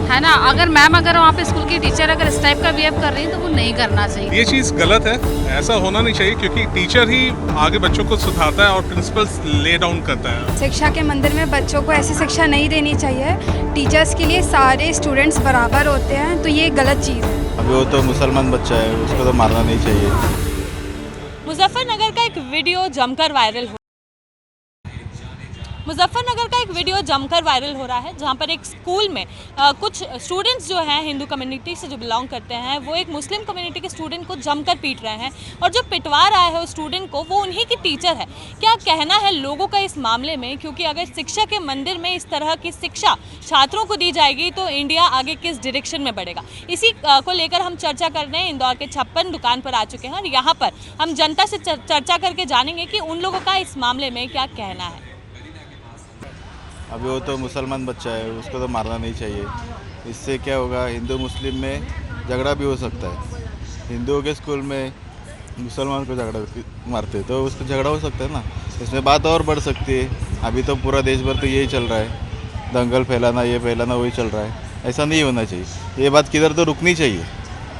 है ना। अगर मैम अगर वहाँ पे स्कूल की टीचर अगर इस टाइप का बिहेव कर रही है तो वो नहीं करना चाहिए। ये चीज़ गलत है, ऐसा होना नहीं चाहिए क्योंकि टीचर ही आगे बच्चों को सुधारता है और प्रिंसिपल ले डाउन करता है। शिक्षा के मंदिर में बच्चों को ऐसी शिक्षा नहीं देनी चाहिए। टीचर्स के लिए सारे स्टूडेंट्स बराबर होते हैं, तो ये गलत चीज़ है। अभी वो तो मुसलमान बच्चा है, उसको तो मारना नहीं चाहिए। मुजफ्फरनगर का एक वीडियो जमकर वायरल हो रहा है जहां पर एक स्कूल में कुछ स्टूडेंट्स जो हैं हिंदू कम्युनिटी से जो बिलोंग करते हैं वो एक मुस्लिम कम्युनिटी के स्टूडेंट को जमकर पीट रहे हैं और जो पिटवा रहा है उस स्टूडेंट को वो उन्हीं की टीचर है। क्या कहना है लोगों का इस मामले में, क्योंकि अगर शिक्षा के मंदिर में इस तरह की शिक्षा छात्रों को दी जाएगी तो इंडिया आगे किस डायरेक्शन में बढ़ेगा, इसी को लेकर हम चर्चा करने इंदौर के 56 दुकान पर आ चुके हैं और यहाँ पर हम जनता से चर्चा करके जानेंगे कि उन लोगों का इस मामले में क्या कहना है। अभी वो तो मुसलमान बच्चा है, उसको तो मारना नहीं चाहिए। इससे क्या होगा, हिंदू मुस्लिम में झगड़ा भी हो सकता है। हिंदुओं के स्कूल में मुसलमान को झगड़ा मारते तो उसको झगड़ा हो सकता है ना, इसमें बात और बढ़ सकती है। अभी तो पूरा देश भर तो यही चल रहा है, दंगल फैलाना, ये फैलाना, वही चल रहा है। ऐसा नहीं होना चाहिए, ये बात किधर तो रुकनी चाहिए।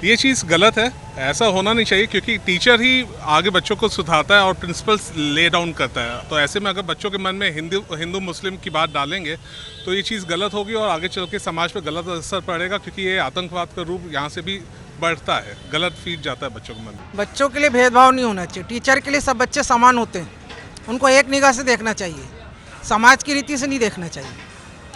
ये चीज़ गलत है, ऐसा होना नहीं चाहिए क्योंकि टीचर ही आगे बच्चों को सुधारता है और प्रिंसिपल ले डाउन करता है। तो ऐसे में अगर बच्चों के मन में हिंदू मुस्लिम की बात डालेंगे तो ये चीज़ गलत होगी और आगे चल के समाज पर गलत असर पड़ेगा क्योंकि ये आतंकवाद का रूप यहाँ से भी बढ़ता है, गलत फीड जाता है बच्चों के मन में। बच्चों के लिए भेदभाव नहीं होना चाहिए। टीचर के लिए सब बच्चे समान होते हैं, उनको एक निगाह से देखना चाहिए, समाज की रीति से नहीं देखना चाहिए।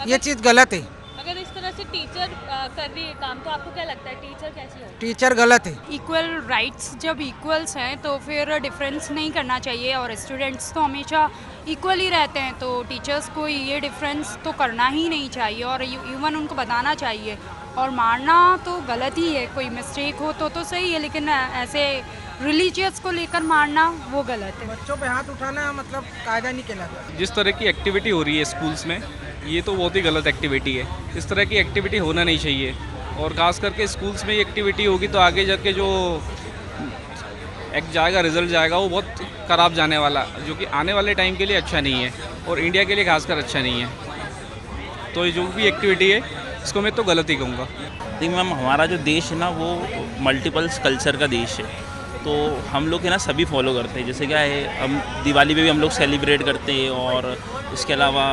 ये चीज़ गलत है। अगर इस तरह से टीचर कर रही है काम तो आपको क्या लगता है टीचर कैसी हो? टीचर गलत है। इक्वल राइट्स जब इक्वल्स हैं तो फिर डिफरेंस नहीं करना चाहिए और स्टूडेंट्स तो हमेशा इक्वल ही रहते हैं, तो टीचर्स को ये डिफरेंस तो करना ही नहीं चाहिए और इवन उनको बताना चाहिए। और मारना तो गलत ही है, कोई मिस्टेक हो तो सही है, लेकिन ऐसे रिलीजियस को लेकर मारना वो गलत है। बच्चों पे हाथ उठाना मतलब कायदा नहीं कहलाता। जिस तरह की एक्टिविटी हो रही है स्कूल्स में, ये तो बहुत ही गलत एक्टिविटी है। इस तरह की एक्टिविटी होना नहीं चाहिए और ख़ास करके स्कूल्स में ये एक्टिविटी होगी तो आगे जाके जो रिज़ल्ट जाएगा वो बहुत ख़राब जाने वाला, जो कि आने वाले टाइम के लिए अच्छा नहीं है और इंडिया के लिए खासकर अच्छा नहीं है। तो ये जो भी एक्टिविटी है इसको मैं तो गलत ही कहूँगा। देखिए मैम, हमारा जो देश है ना वो मल्टीपल्स कल्चर का देश है, तो हम लोग है ना सभी फॉलो करते हैं। जैसे क्या है, हम दिवाली पे भी हम लोग सेलिब्रेट करते हैं और इसके अलावा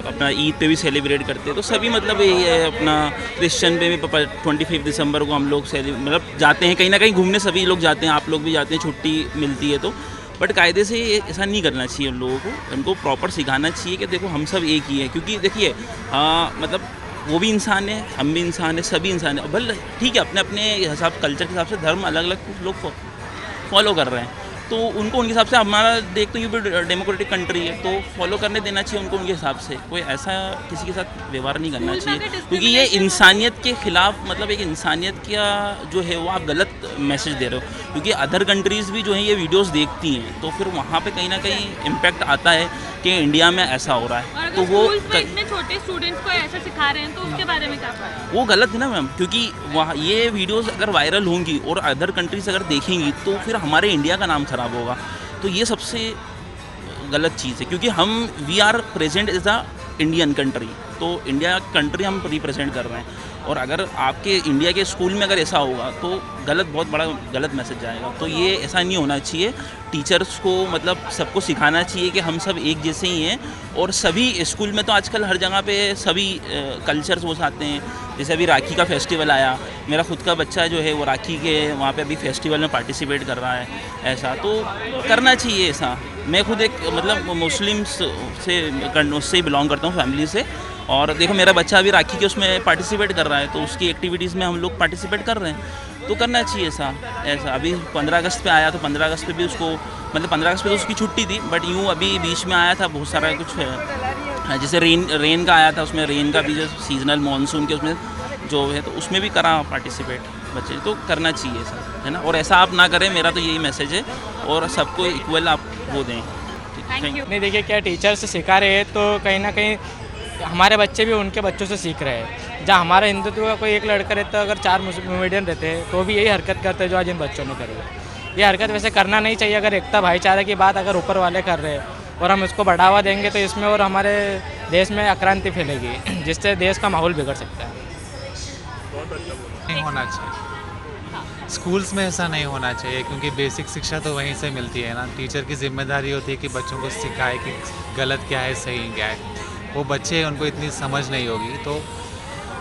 अपना ईद पे भी सेलिब्रेट करते हैं। तो सभी मतलब ये है, अपना क्रिश्चियन पे भी 25 दिसंबर को हम लोग मतलब जाते हैं कहीं ना कहीं घूमने, सभी लोग जाते हैं, आप लोग भी जाते हैं, छुट्टी मिलती है तो। बट कायदे से ऐसा नहीं करना चाहिए उन लोगों को, उनको प्रॉपर सिखाना चाहिए कि देखो हम सब एक ही हैं। क्योंकि देखिए मतलब वो भी इंसान है, हम भी इंसान है, सभी इंसान है। भले ठीक है, अपने अपने हिसाब कल्चर के हिसाब से धर्म अलग अलग लोग फॉलो कर रहे हैं, तो उनको उनके हिसाब से, हमारा देख तो ये भी डेमोक्रेटिक कंट्री है तो फॉलो करने देना चाहिए उनको उनके हिसाब से। कोई ऐसा किसी के साथ व्यवहार नहीं करना चाहिए क्योंकि ये इंसानियत के खिलाफ, मतलब एक इंसानियत का जो है वो आप गलत मैसेज दे रहे हो। क्योंकि अदर कंट्रीज़ भी जो है ये वीडियोस देखती हैं तो फिर वहाँ पे कहीं ना कहीं इम्पैक्ट आता है कि इंडिया में ऐसा हो रहा है। तो वो इतने छोटे स्टूडेंट्स को ऐसा सिखा रहे हैं तो उसके बारे में क्या पता? वो गलत है ना मैम, क्योंकि वहाँ ये वीडियोस अगर वायरल होंगी और अदर कंट्रीज अगर देखेंगी तो फिर हमारे इंडिया का नाम खराब होगा। तो ये सबसे गलत चीज़ है क्योंकि we are present as a Indian country, तो इंडिया कंट्री हम रिप्रेजेंट कर रहे हैं और अगर आपके इंडिया के स्कूल में अगर ऐसा होगा तो बहुत बड़ा गलत मैसेज जाएगा। तो ये ऐसा नहीं होना चाहिए। टीचर्स को मतलब सबको सिखाना चाहिए कि हम सब एक जैसे ही हैं और सभी स्कूल में तो आजकल हर जगह पे सभी कल्चर्स वो आते हैं। जैसे अभी राखी का फेस्टिवल आया, मेरा खुद का बच्चा जो है वो राखी के वहाँ पे अभी फेस्टिवल में पार्टिसिपेट कर रहा है। ऐसा तो करना चाहिए ऐसा। मैं खुद एक मतलब मुस्लिम्स से उससे बिलोंग करता हूँ, फैमिली से, और देखो मेरा बच्चा अभी राखी के उसमें पार्टिसिपेट कर रहा है तो उसकी एक्टिविटीज़ में हम लोग पार्टिसिपेट कर रहे हैं। तो करना चाहिए ऐसा। अभी 15 अगस्त पे आया तो 15 अगस्त पे भी उसको, मतलब 15 अगस्त पे तो उसकी छुट्टी थी, बट यूँ अभी बीच में आया था बहुत सारा कुछ, जैसे रेन का आया था, उसमें रेन का भी जो सीजनल मानसून के उसमें जो है तो उसमें भी करा पार्टिसिपेट बच्चे। तो करना चाहिए ऐसा, है ना। और ऐसा आप ना करें, मेरा तो यही मैसेज है, और सबको इक्वल आप वो दें। Thank you. नहीं, देखिए क्या टीचर से सिखा रहे हैं तो कहीं ना कहीं हमारे बच्चे भी उनके बच्चों से सीख रहे हैं। जहाँ हमारा हिंदुत्व का कोई एक लड़का रहता है, अगर 4 मीडियम रहते हैं तो भी यही हरकत करते हैं जो आज इन बच्चों ने करी है। ये हरकत वैसे करना नहीं चाहिए। अगर एकता भाईचारे की बात अगर ऊपर वाले कर रहे हैं और हम इसको बढ़ावा देंगे तो इसमें और हमारे देश में अक्रांति फैलेगी जिससे देश का माहौल बिगड़ सकता है। नहीं होना चाहिए, स्कूल्स में ऐसा नहीं होना चाहिए, क्योंकि बेसिक शिक्षा तो वहीं से मिलती है ना। टीचर की जिम्मेदारी होती है कि बच्चों को सिखाए कि गलत क्या है सही क्या है। वो बच्चे उनको इतनी समझ नहीं होगी, तो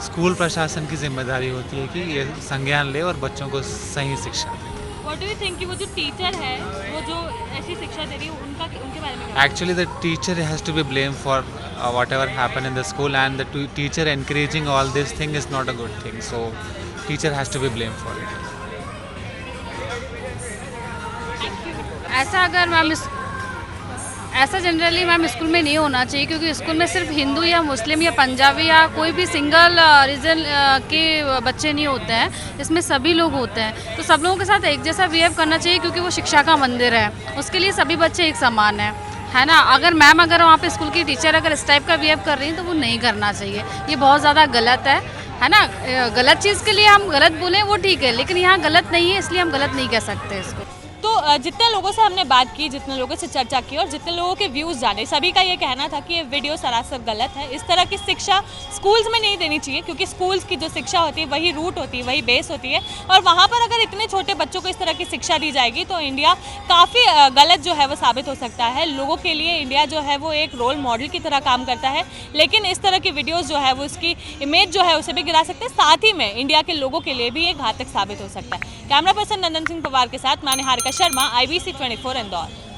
स्कूल प्रशासन की जिम्मेदारी होती है कि ये संज्ञान ले और बच्चों को सही शिक्षा दे। व्हाट डू यू थिंक कि वो जो टीचर है वो जो ऐसी शिक्षा दे रही है उनके बारे में Actually, the teacher has to be blamed for whatever happened in the school, and the teacher encouraging all this thing is not a good thing. So, teacher has to be blamed for it. ऐसा अगर ma'am ऐसा generally ma'am school में नहीं होना चाहिए, क्योंकि school में सिर्फ हिंदू या मुस्लिम या पंजाबी या कोई भी सिंगल रीजन के बच्चे नहीं होते हैं, इसमें सभी लोग होते हैं। तो सब लोगों के साथ एक जैसा बिहेव करना चाहिए, क्योंकि वो शिक्षा का मंदिर है, उसके लिए सभी बच्चे एक समान है ना। अगर मैम अगर वहाँ पे स्कूल की टीचर अगर इस टाइप का बिहेव कर रही हैं तो वो नहीं करना चाहिए, ये बहुत ज़्यादा गलत है ना। गलत चीज़ के लिए हम गलत बोलें वो ठीक है, लेकिन यहाँ गलत नहीं है इसलिए हम गलत नहीं कह सकते इसको। तो जितने लोगों से हमने बात की, जितने लोगों से चर्चा की और जितने लोगों के व्यूज़ जाने, सभी का ये कहना था कि ये वीडियो सरासर गलत है। इस तरह की शिक्षा स्कूल्स में नहीं देनी चाहिए, क्योंकि स्कूल्स की जो शिक्षा होती है वही रूट होती है, वही बेस होती है। और वहाँ पर अगर इतने छोटे बच्चों को इस तरह की शिक्षा दी जाएगी तो इंडिया काफ़ी गलत जो है वो साबित हो सकता है। लोगों के लिए इंडिया जो है वो एक रोल मॉडल की तरह काम करता है, लेकिन इस तरह की वीडियोज़ जो है वो उसकी इमेज जो है उसे भी गिरा सकते हैं, साथ ही में इंडिया के लोगों के लिए भी एक घातक साबित हो सकता है। कैमरा पर्सन नंदन सिंह पवार के साथ मैं निहारिका शर्मा, IBC 24 इंदौर।